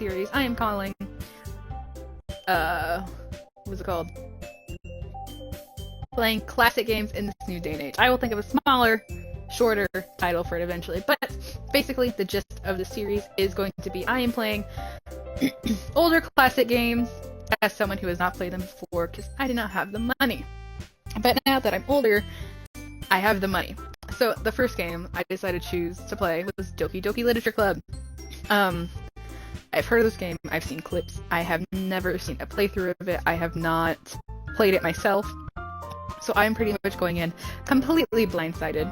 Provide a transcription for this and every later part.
series I am calling, what's it called? Playing classic games in this new day and age. I will think of a smaller, shorter title for it eventually, but basically the gist of the series is going to be I am playing older classic games as someone who has not played them before because I did not have the money. But now that I'm older, I have the money. So the first game I decided to choose to play was Doki Doki Literature Club. I've heard of this game, I've seen clips, I have never seen a playthrough of it, I have not played it myself, so I'm pretty much going in completely blindsided.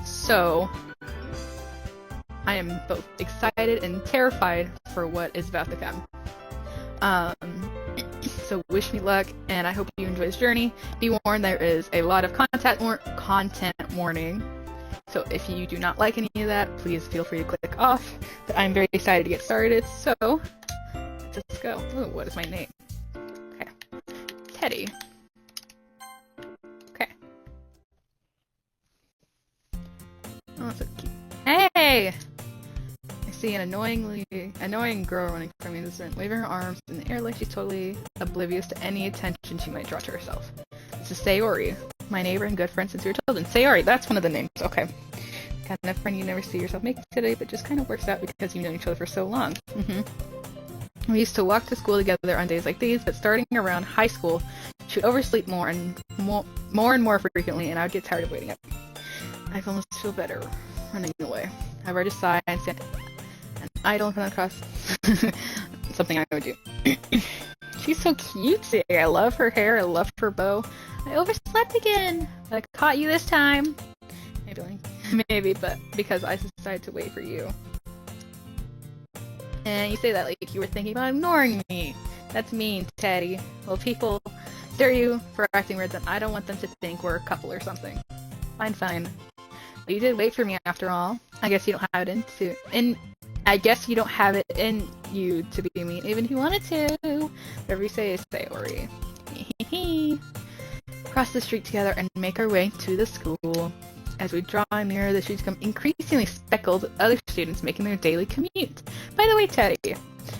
So I am both excited and terrified for what is about to come. So wish me luck, and I hope you enjoy this journey. Be warned, there is a lot of content warning. So if you do not like any of that, please feel free to click off. But I'm very excited to get started, so let's go. Ooh, what is my name? Okay. Teddy. Okay. Oh, so cute. Hey! I see an annoying girl running from me in this room, waving her arms in the air like she's totally oblivious to any attention she might draw to herself. This is Sayori, my neighbor and good friend since we were children. Sayori, that's one of the names. Okay. Kind of friend you never see yourself making today, but just kind of works out because you've known each other for so long. We used to walk to school together on days like these, but starting around high school, she would oversleep more and more frequently, and I would get tired of waiting up. I almost feel better running away. I would just sigh and stand an idle come across something I would do. She's so cutesy. I love her hair. I love her bow. I overslept again. I caught you this time. Maybe, but because I decided to wait for you. And you say that like you were thinking about ignoring me. That's mean, Teddy. Well, people stare at you for acting weird, then I don't want them to think we're a couple or something. Fine. But you did wait for me after all. I guess you don't have it in you to be mean, even if you wanted to. Whatever you say is Sayori. Cross the street together and make our way to the school. As we draw nearer, the streets become increasingly speckled with other students making their daily commute. By the way, Teddy,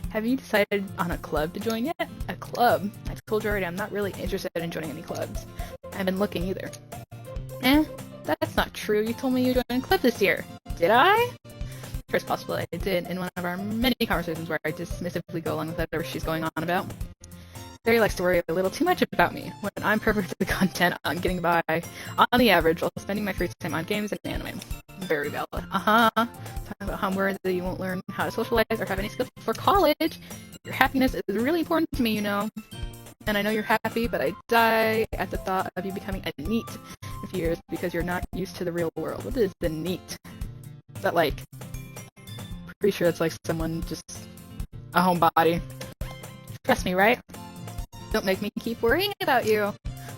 have you decided on a club to join yet? A club? I told you already I'm not really interested in joining any clubs. I haven't been looking either. That's not true. You told me you joined a club this year. Did I? First possible I did in one of our many conversations where I dismissively go along with whatever she's going on about. Barry likes to worry a little too much about me when I'm perfectly content on getting by on the average while spending my free time on games and anime. Very valid. Talking about how I'm worried that you won't learn how to socialize or have any skills for college. Your happiness is really important to me, you know. And I know you're happy, but I die at the thought of you becoming a NEET in a few years because you're not used to the real world. What is the NEET? Is that like... Pretty sure it's like someone just... a homebody. Trust me, right? Don't make me keep worrying about you.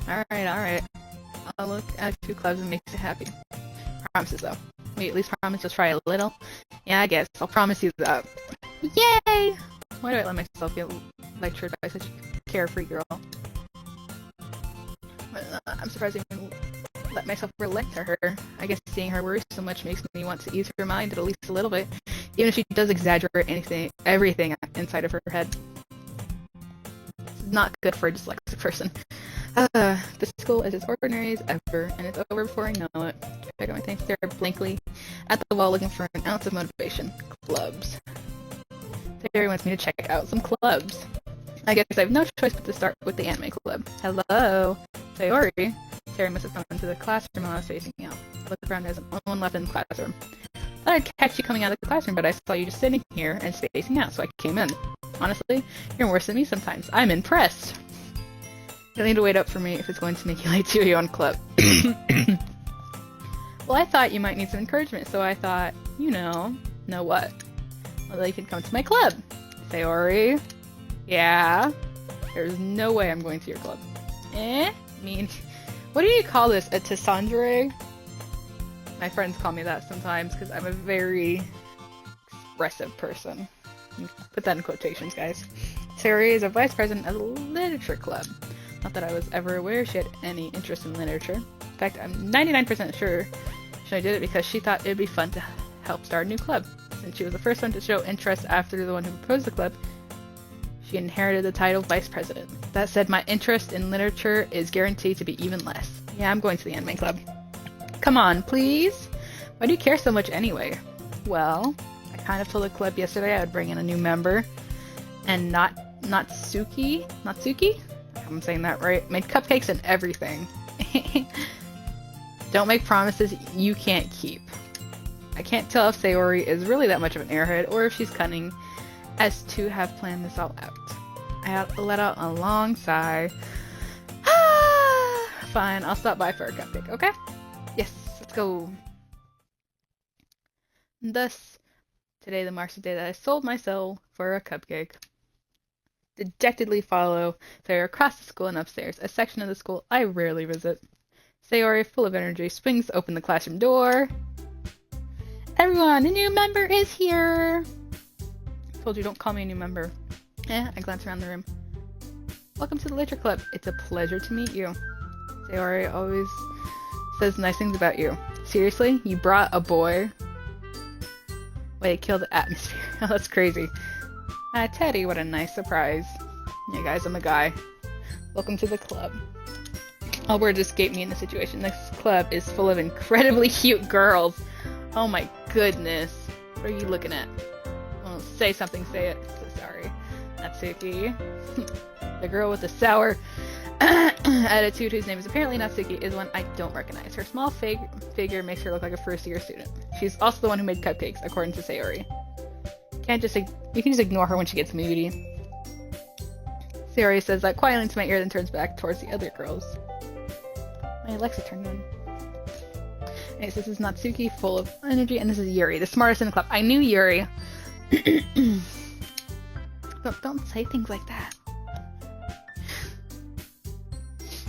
Alright. I'll look at a few clubs and make you happy. Promises, though. Wait, at least promise to try a little? Yeah, I guess. I'll promise you that. Yay! Why do I let myself get lectured by such a carefree girl? I'm surprised I even let myself relate to her. I guess seeing her worry so much makes me want to ease her mind at least a little bit, even if she does exaggerate everything inside of her head. Not good for a dyslexic person. The school is as ordinary as ever, and it's over before I know it. I got my thing stare blankly at the wall looking for an ounce of motivation. Clubs. Terry wants me to check out some clubs. I guess I have no choice but to start with the anime club. Hello, Sayori. Terry must have come into the classroom while I was facing out. I looked around, there's no one left in the classroom. Thought I'd catch you coming out of the classroom, but I saw you just sitting here and spacing out, so I came in. Honestly, you're worse than me sometimes. I'm impressed. You don't need to wait up for me if it's going to make you late to your own club. Well, I thought you might need some encouragement, so I thought, know what? Well, you can come to my club. Sayori. Yeah? There's no way I'm going to your club. What do you call this? A Tessandre? My friends call me that sometimes because I'm a very expressive person. Put that in quotations, guys. Sayori is a vice president of the literature club. Not that I was ever aware she had any interest in literature. In fact, I'm 99% sure she did it because she thought it'd be fun to help start a new club. Since she was the first one to show interest after the one who proposed the club, she inherited the title of vice president. That said, my interest in literature is guaranteed to be even less. Yeah, I'm going to the anime club. Come on, please? Why do you care so much anyway? Well, I kind of told the club yesterday I would bring in a new member, and Natsuki, I'm saying that right, made cupcakes and everything. Don't make promises you can't keep. I can't tell if Sayori is really that much of an airhead, or if she's cunning as to have planned this all out. I let out a long sigh. Fine, I'll stop by for a cupcake, okay? Yes, let's go. Thus, today marks the day that I sold my soul for a cupcake. Dejectedly follow Sayori across the school and upstairs, a section of the school I rarely visit. Sayori, full of energy, swings open the classroom door. Everyone, a new member is here! Told you don't call me a new member. I glance around the room. Welcome to the Literature Club. It's a pleasure to meet you. Sayori always says nice things about you. Seriously? You brought a boy? Wait, kill the atmosphere. Oh, that's crazy. Teddy, what a nice surprise. Yeah, guys, I'm a guy. Welcome to the club. Oh, word escaped me in the situation. This club is full of incredibly cute girls. Oh my goodness. What are you looking at? Oh, say something, say it. So sorry. Natsuki. The girl with the sour attitude, whose name is apparently Natsuki, is one I don't recognize. Her small figure makes her look like a first-year student. She's also the one who made cupcakes, according to Sayori. You can just ignore her when she gets moody. Sayori says that quietly into my ear, then turns back towards the other girls. My Alexa turned on. Anyways, this is Natsuki, full of energy, and this is Yuri, the smartest in the club. I knew Yuri. Don't say things like that.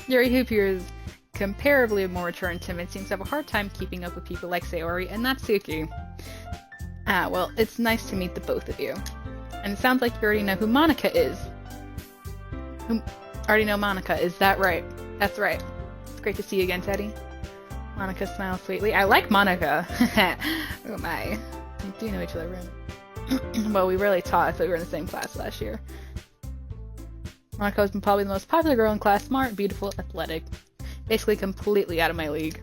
Yuri, who appears comparably more mature and timid, seems to have a hard time keeping up with people like Sayori and Natsuki. Well, it's nice to meet the both of you. And it sounds like you already know who Monica is. Already know Monica, is that right? That's right. It's great to see you again, Teddy. Monica smiles sweetly. I like Monica. Oh my. We do know each other, right? Well, we rarely taught. I thought we were in the same class last year. Monica was probably the most popular girl in class. Smart, beautiful, athletic. Basically completely out of my league.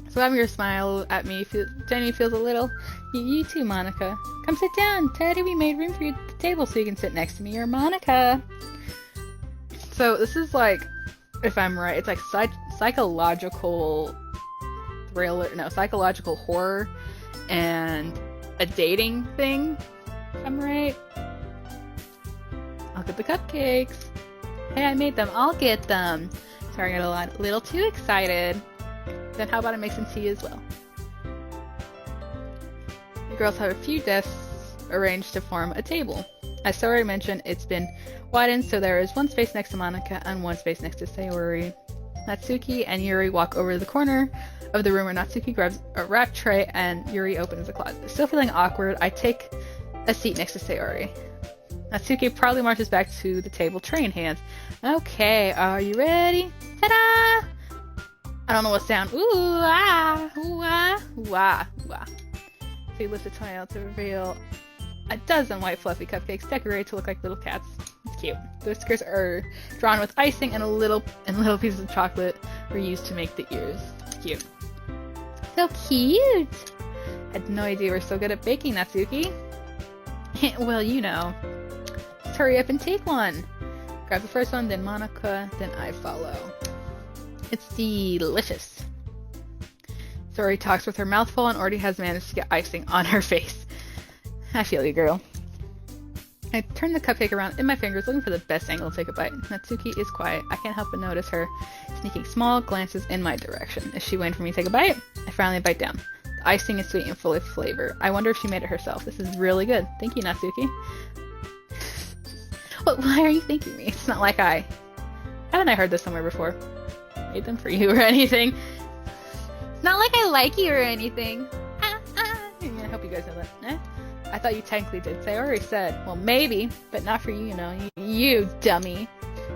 So having your smile at me genuinely feels a little... You too, Monica. Come sit down, Teddy. We made room for you at the table so you can sit next to me. You're Monica. So this is like, if I'm right, it's like psychological thriller, no, psychological horror and a dating thing, if I'm right. I'll get the cupcakes. Hey, I made them. I'll get them. Sorry, I got a little too excited. Then how about I make some tea as well? The girls have a few desks arranged to form a table. As Sayori mentioned, it's been widened so there is one space next to Monica and one space next to Sayori. Natsuki and Yuri walk over to the corner of the room where Natsuki grabs a wrap tray and Yuri opens the closet. Still feeling awkward, I take a seat next to Sayori. Natsuki proudly marches back to the table, tray in hand. Okay, are you ready? Ta-da! I don't know what sound. Ooh, ah, ooh, ah, ooh, ah, ooh, ah. So he lifts a toy out to reveal a dozen white fluffy cupcakes decorated to look like little cats. It's cute. The whiskers are drawn with icing and little pieces of chocolate were used to make the ears. It's cute. So cute! Had no idea we're so good at baking, Natsuki. Well, you know. Just hurry up and take one. Grab the first one, then Monica, then I follow. It's delicious. Sayori talks with her mouth full and already has managed to get icing on her face. I feel you, girl. I turn the cupcake around in my fingers, looking for the best angle to take a bite. Natsuki is quiet. I can't help but notice her sneaking small glances in my direction. Is she waiting for me to take a bite? I finally bite down. The icing is sweet and full of flavor. I wonder if she made it herself. This is really good. Thank you, Natsuki. Why are you thanking me? It's not like haven't I heard this somewhere before? Made them for you or anything. It's not like I like you or anything. I hope you guys know that. Eh? I thought you technically did. So I already said, well, maybe, but not for you, you know. You dummy.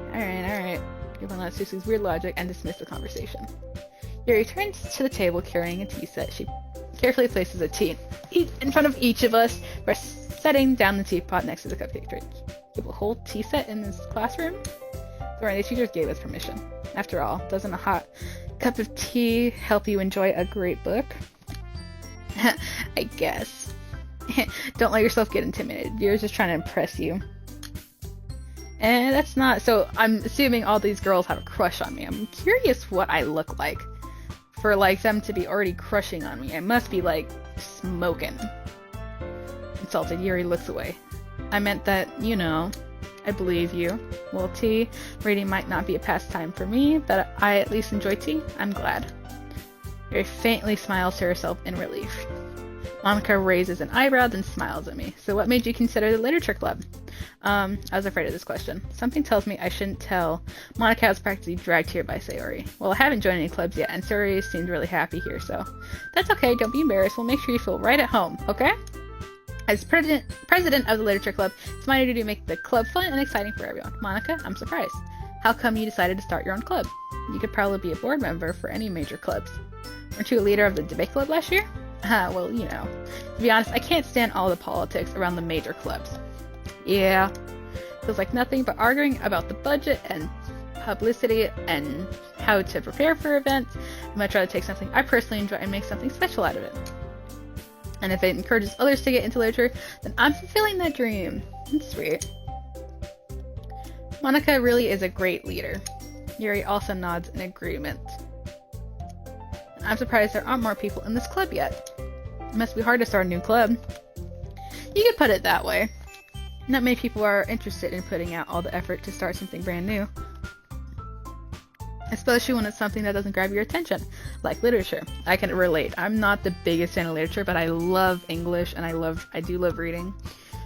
Alright. Give on Natsuki's weird logic and dismiss the conversation. Yuri turns to the table carrying a tea set. She carefully places a tea in front of each of us, by setting down the teapot next to the cupcake tray. You have a whole tea set in this classroom? Sorry, the teachers gave us permission. After all, doesn't a hot cup of tea help you enjoy a great book? I guess. Don't let yourself get intimidated. You're just trying to impress you. And that's not... So I'm assuming all these girls have a crush on me. I'm curious what I look like for, like, them to be already crushing on me. I must be, like, smoking. Insulted, Yuri looks away. I meant that, you know, I believe you. Well, tea, reading might not be a pastime for me, but I at least enjoy tea. I'm glad. Yuri faintly smiles to herself in relief. Monica raises an eyebrow, then smiles at me. So what made you consider the literature club? I was afraid of this question. Something tells me I shouldn't tell. Monica was practically dragged here by Sayori. Well, I haven't joined any clubs yet, and Sayori seemed really happy here, so... That's okay, don't be embarrassed. We'll make sure you feel right at home, okay? As president of the literature club, it's my duty to make the club fun and exciting for everyone. Monica, I'm surprised. How come you decided to start your own club? You could probably be a board member for any major clubs. Weren't you a leader of the debate club last year? Well, you know. To be honest, I can't stand all the politics around the major clubs. Yeah. Feels like nothing but arguing about the budget and publicity and how to prepare for events. I'd much rather take something I personally enjoy and make something special out of it. And if it encourages others to get into literature, then I'm fulfilling that dream. That's sweet. Monica really is a great leader. Yuri also nods in agreement. I'm surprised there aren't more people in this club yet. It must be hard to start a new club. You could put it that way. Not many people are interested in putting out all the effort to start something brand new. I suppose she wanted something that doesn't grab your attention, like literature. I can relate. I'm not the biggest fan of literature, but I love English and I do love reading.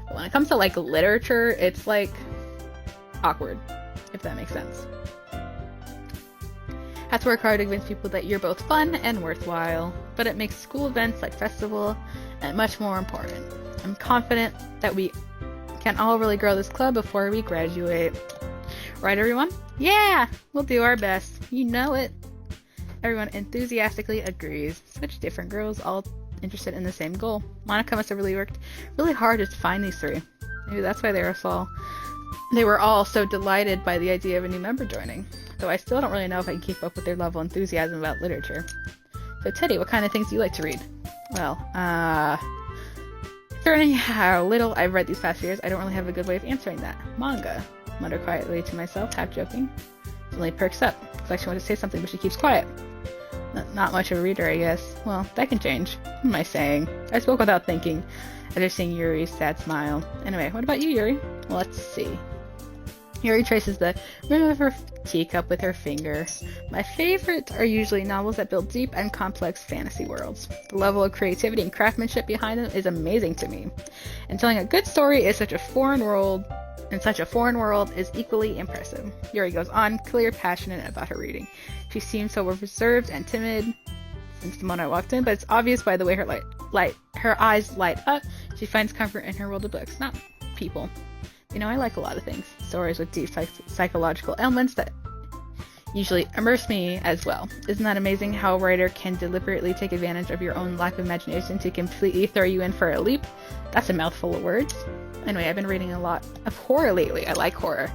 But when it comes to like literature, it's like awkward, if that makes sense. Have to work hard to convince people that you're both fun and worthwhile, but it makes school events like festival and much more important. I'm confident that we can all really grow this club before we graduate. Right, everyone? Yeah! We'll do our best. You know it. Everyone enthusiastically agrees. Such different girls, all interested in the same goal. Monica must have really worked really hard to find these three. Maybe that's why they were all so delighted by the idea of a new member joining. Though I still don't really know if I can keep up with their level of enthusiasm about literature. So Teddy, what kind of things do you like to read? Well, concerning how little I've read these past years, I don't really have a good way of answering that. Manga. Mutter quietly to myself, half joking. Suddenly perks up. It's like she wants to say something, but she keeps quiet. Not much of a reader, I guess. Well, that can change. What am I saying? I spoke without thinking, after seeing Yuri's sad smile. Anyway, what about you, Yuri? Well, let's see. Yuri traces the rim of her teacup with her finger. My favorites are usually novels that build deep and complex fantasy worlds. The level of creativity and craftsmanship behind them is amazing to me. And telling a good story is such a foreign world is equally impressive. Yuri goes on, clear, passionate about her reading. She seems so reserved and timid since the moment I walked in, but it's obvious by the way her eyes light up. She finds comfort in her world of books, not people. You know, I like a lot of things. Stories with deep psychological elements that usually immerse me as well. Isn't that amazing how a writer can deliberately take advantage of your own lack of imagination to completely throw you in for a leap? That's a mouthful of words. Anyway, I've been reading a lot of horror lately. I like horror.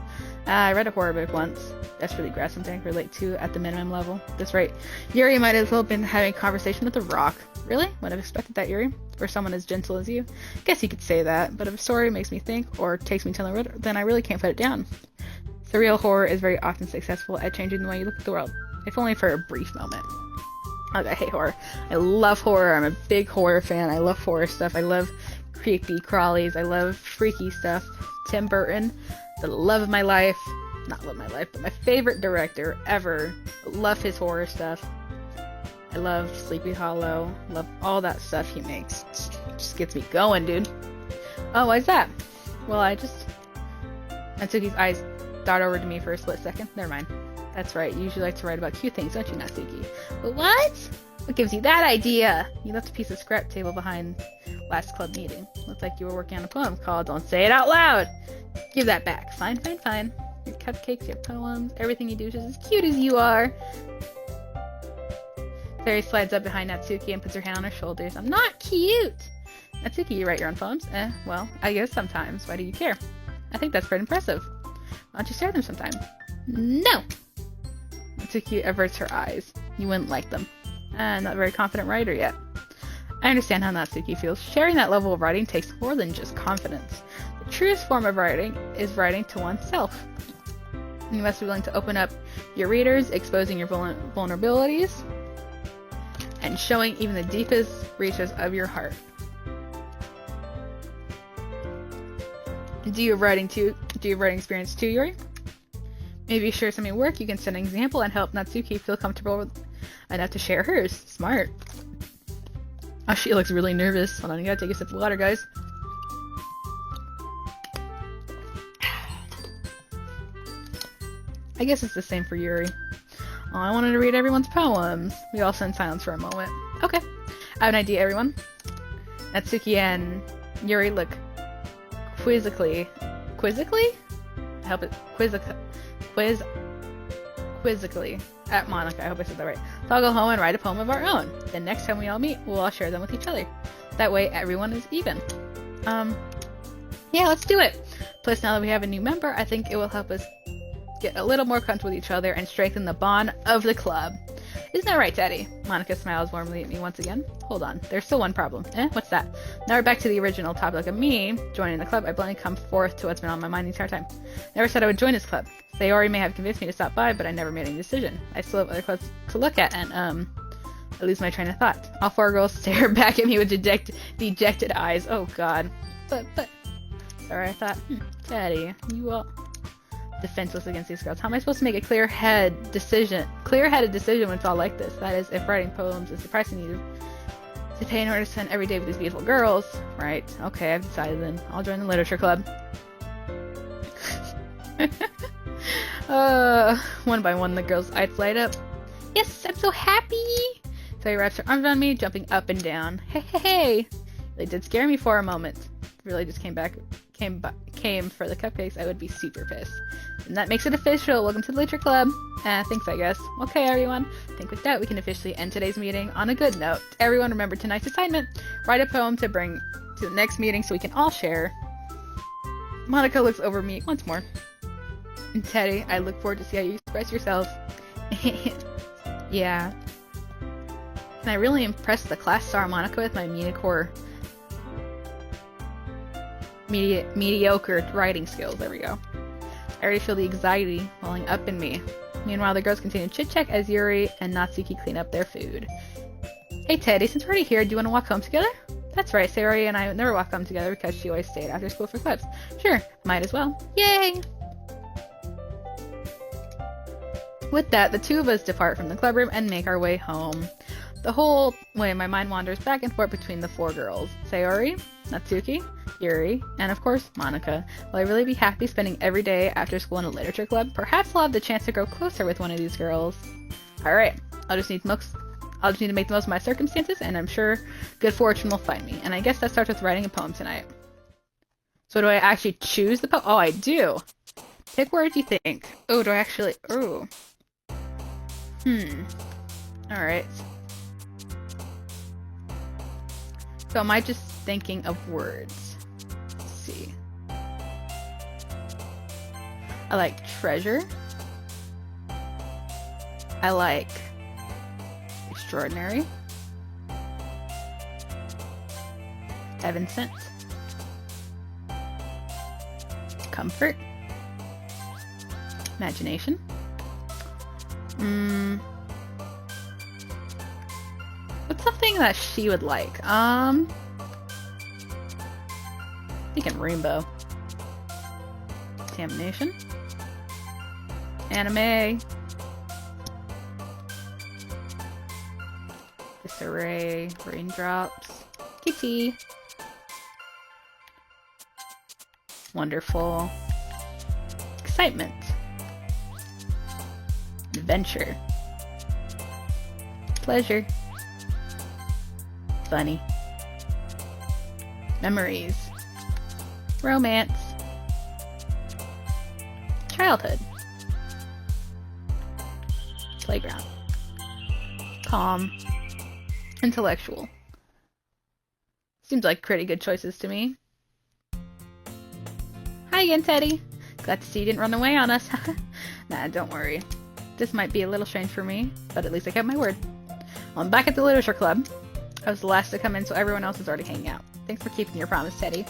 I read a horror book once. That's really gross, something I can relate to at the minimum level. That's right. Yuri might as well have been having a conversation with a rock. Really? Would have expected that, Yuri? For someone as gentle as you? Guess you could say that, but if a story makes me think or takes me to the road, then I really can't put it down. Surreal horror is very often successful at changing the way you look at the world, if only for a brief moment. I hate horror. I love horror. I'm a big horror fan. I love horror stuff. I love creepy crawlies. I love freaky stuff. Tim Burton, the love of my life. Not love of my life, but my favorite director ever. Love his horror stuff. I love Sleepy Hollow. Love all that stuff he makes. Just gets me going, dude. Oh, why's that? Well, Natsuki's eyes dart over to me for a split second. Never mind. That's right. You usually like to write about cute things, don't you, Natsuki? But what? What gives you that idea? You left a piece of scrap table behind last club meeting. Looks like you were working on a poem called Don't Say It Out Loud. Give that back. Fine. Your cupcakes, your poems, everything you do is just as cute as you are. Sayori slides up behind Natsuki and puts her hand on her shoulders. I'm not cute! Natsuki, you write your own poems? Well, I guess sometimes. Why do you care? I think that's pretty impressive. Why don't you share them sometime? No! Natsuki averts her eyes. You wouldn't like them. I'm not a very confident writer yet. I understand how Natsuki feels. Sharing that level of writing takes more than just confidence. The truest form of writing is writing to oneself. You must be willing to open up your readers, exposing your vulnerabilities, and showing even the deepest reaches of your heart. Do you have writing experience too, Yuri? Maybe share some of your work. You can set an example and help Natsuki feel comfortable enough to share hers. Smart. Oh, she looks really nervous. Hold on, you gotta take a sip of water, guys. I guess it's the same for Yuri. Oh, I wanted to read everyone's poems. We all sat in silence for a moment. Okay. I have an idea, everyone. Natsuki and Yuri look quizzically? I hope it quizzically at Monika. I hope I said that right. So I'll go home and write a poem of our own. Then next time we all meet, we'll all share them with each other. That way everyone is even. Yeah, let's do it. Plus, now that we have a new member, I think it will help us get a little more comfortable with each other and strengthen the bond of the club. Isn't that right, Teddy? Monika smiles warmly at me once again. Hold on, there's still one problem. What's that? Now we're back to the original topic of me joining the club. I blindly come forth to what's been on my mind the entire time. Never said I would join this club. Sayori may have convinced me to stop by, but I never made any decision. I still have other clubs to look at, and I lose my train of thought. All four girls stare back at me with dejected eyes. Oh god. But sorry, I thought, Teddy, you all defenseless against these girls. How am I supposed to make a clear-headed decision when it's all like this? That is, if writing poems is the price I need to pay in order to spend every day with these beautiful girls. Right. Okay, I've decided then. I'll join the literature club. One by one the girls' eyes light up. Yes, I'm so happy! So he wraps her arms around me, jumping up and down. Hey! They did scare me for a moment. Really just came for the cupcakes, I would be super pissed. And that makes it official. Welcome to the Literature Club. Thanks, I guess. Okay, everyone. I think with that, we can officially end today's meeting on a good note. Everyone, remember tonight's assignment. Write a poem to bring to the next meeting so we can all share. Monika looks over me once more. And Teddy, I look forward to see how you express yourself. Yeah. And I really impressed the class star Monika with my mediocre writing skills. There we go. I already feel the anxiety welling up in me. Meanwhile, the girls continue to chit-chat as Yuri and Natsuki clean up their food. Hey Teddy, since we're already here, do you want to walk home together? That's right, Sayori and I never walk home together because she always stayed after school for clubs. Sure, might as well. Yay! With that, the two of us depart from the club room and make our way home. The whole way, my mind wanders back and forth between the four girls. Sayori, Natsuki, Yuri, and of course, Monika. Will I really be happy spending every day after school in a literature club? Perhaps I'll have the chance to grow closer with one of these girls. Alright, I'll just need to make the most of my circumstances, and I'm sure good fortune will find me. And I guess that starts with writing a poem tonight. So do I actually choose the poem? Oh, I do! Pick words you think. Oh, do I actually... Ooh. Alright. So am I just thinking of words? Let's see. I like treasure. I like extraordinary. Heaven sent. Comfort. Imagination. What's something that she would like? Thinking rainbow. Contamination. Anime. Disarray. Raindrops. Kitty. Wonderful. Excitement. Adventure. Pleasure. Funny. Memories. Romance. Childhood. Playground. calm, intellectual. Seems like pretty good choices to me. Hi again, Teddy. Glad to see you didn't run away on us. Nah, don't worry. This might be a little strange for me, but at least I kept my word. Well, I'm back at the literature club. I was the last to come in, so everyone else is already hanging out. Thanks for keeping your promise, Teddy.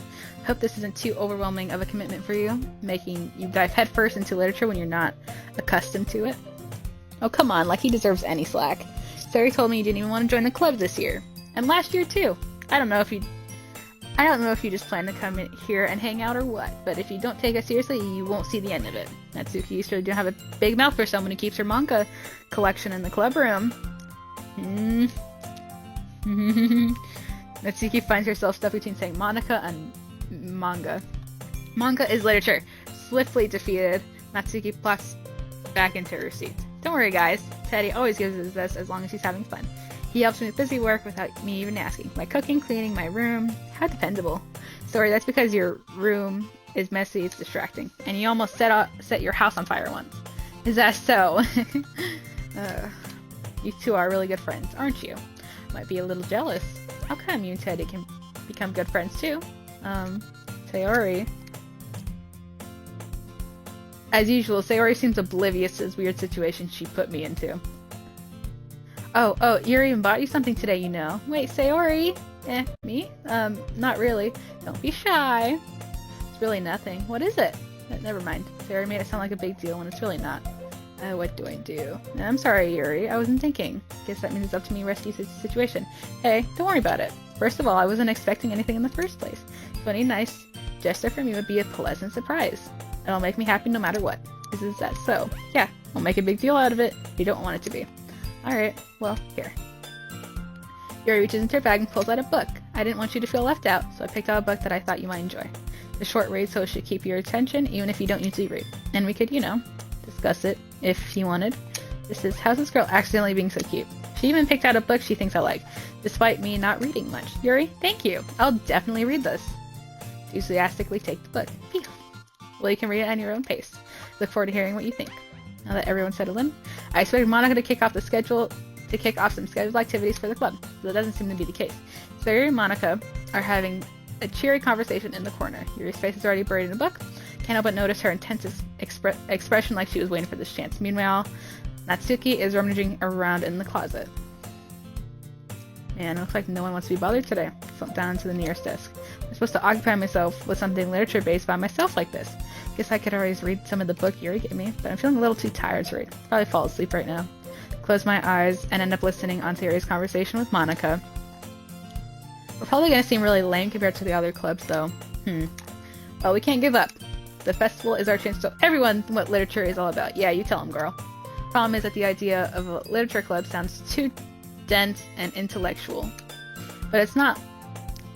Hope this isn't too overwhelming of a commitment for you, making you dive headfirst into literature when you're not accustomed to it. Oh, come on, like he deserves any slack. Sari told me you didn't even want to join the club this year. And last year, too. I don't know if you just plan to come in here and hang out or what, but if you don't take us seriously, you won't see the end of it. Natsuki used to have a big mouth for someone who keeps her manga collection in the club room. Natsuki finds herself stuck between saying Monica and manga. Manga is literature. Swiftly defeated, Natsuki plops back into her seat. Don't worry, guys. Teddy always gives his best as long as he's having fun. He helps me with busy work without me even asking. My cooking, cleaning, my room. How dependable. Sorry, that's because your room is messy, it's distracting. And you almost set your house on fire once. Is that so? You two are really good friends, aren't you? Might be a little jealous. How come you and Teddy can become good friends too? Sayori. As usual, Sayori seems oblivious to this weird situation she put me into. Oh, Yuri even bought you something today, you know. Wait, Sayori? Me? Not really. Don't be shy. It's really nothing. What is it? Never mind. Sayori made it sound like a big deal when it's really not. What do I do? I'm sorry, Yuri. I wasn't thinking. Guess that means it's up to me to rescue the situation. Hey, don't worry about it. First of all, I wasn't expecting anything in the first place. Funny, nice gesture from you would be a pleasant surprise. It'll make me happy no matter what. Is that so? Yeah, I'll make a big deal out of it if you don't want it to be. Alright, well, here. Yuri reaches into her bag and pulls out a book. I didn't want you to feel left out, so I picked out a book that I thought you might enjoy. The short read, so it should keep your attention, even if you don't usually read. And we could, discuss it, if you wanted. This is How's This Girl Accidentally Being So Cute? She even picked out a book she thinks I like, despite me not reading much. Yuri, thank you! I'll definitely read this. Enthusiastically take the book. Phew. Well, you can read it at your own pace. Look forward to hearing what you think. Now that everyone's settled in, I expected Monica to kick off some scheduled activities for the club, but that doesn't seem to be the case. So Yuri and Monica are having a cheery conversation in the corner. Yuri's face is already buried in a book. Can't help but notice her intense expression like she was waiting for this chance. Meanwhile, Natsuki is rummaging around in the closet. Man, it looks like no one wants to be bothered today. Slumped down into the nearest desk. I'm supposed to occupy myself with something literature-based by myself like this. Guess I could always read some of the book Yuri gave me, but I'm feeling a little too tired to read. Probably fall asleep right now. Close my eyes and end up listening on Yuri's conversation with Monica. We're probably gonna seem really lame compared to the other clubs, though. Well, we can't give up. The festival is our chance to tell everyone what literature is all about. Yeah, you tell them, girl. Problem is that the idea of a literature club sounds too dense and intellectual. But it's not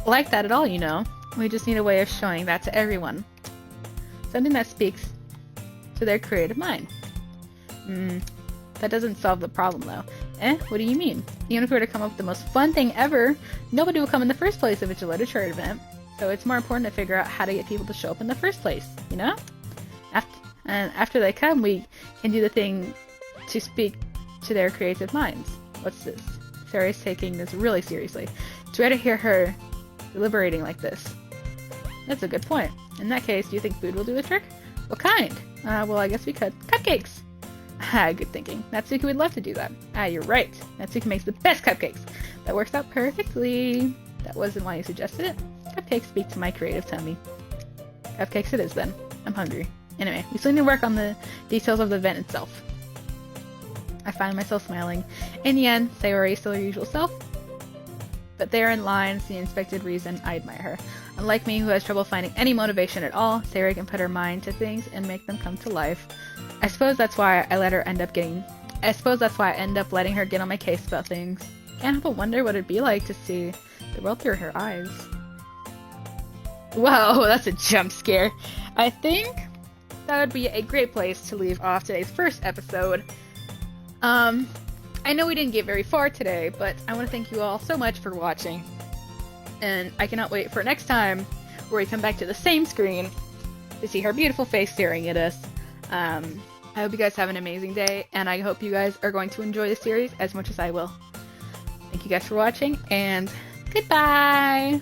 like that at all, We just need a way of showing that to everyone. Something that speaks to their creative mind. That doesn't solve the problem, though. What do you mean? Even if we were to come up with the most fun thing ever, nobody will come in the first place if it's a literature event. So it's more important to figure out how to get people to show up in the first place, After they come, we can do the thing to speak to their creative minds. What's this? Sarah's taking this really seriously. It's rare to hear her deliberating like this. That's a good point. In that case, do you think food will do the trick? What kind? Well, I guess we could. Cupcakes! Good thinking. Natsuki would love to do that. You're right. Natsuki makes the best cupcakes. That works out perfectly. That wasn't why you suggested it. Cupcakes speak to my creative tummy. Cupcakes it is, then. I'm hungry. Anyway, we still need to work on the details of the event itself. I find myself smiling. In the end, Sayori is still her usual self. But there in lines, the unexpected reason I admire her. Unlike me, who has trouble finding any motivation at all, Sayori can put her mind to things and make them come to life. I suppose that's why I end up letting her get on my case about things. Can't help but wonder what it'd be like to see the world through her eyes. Whoa, that's a jump scare. I think that would be a great place to leave off today's first episode. I know we didn't get very far today, but I want to thank you all so much for watching. And I cannot wait for next time, where we come back to the same screen to see her beautiful face staring at us. I hope you guys have an amazing day, and I hope you guys are going to enjoy the series as much as I will. Thank you guys for watching, and goodbye!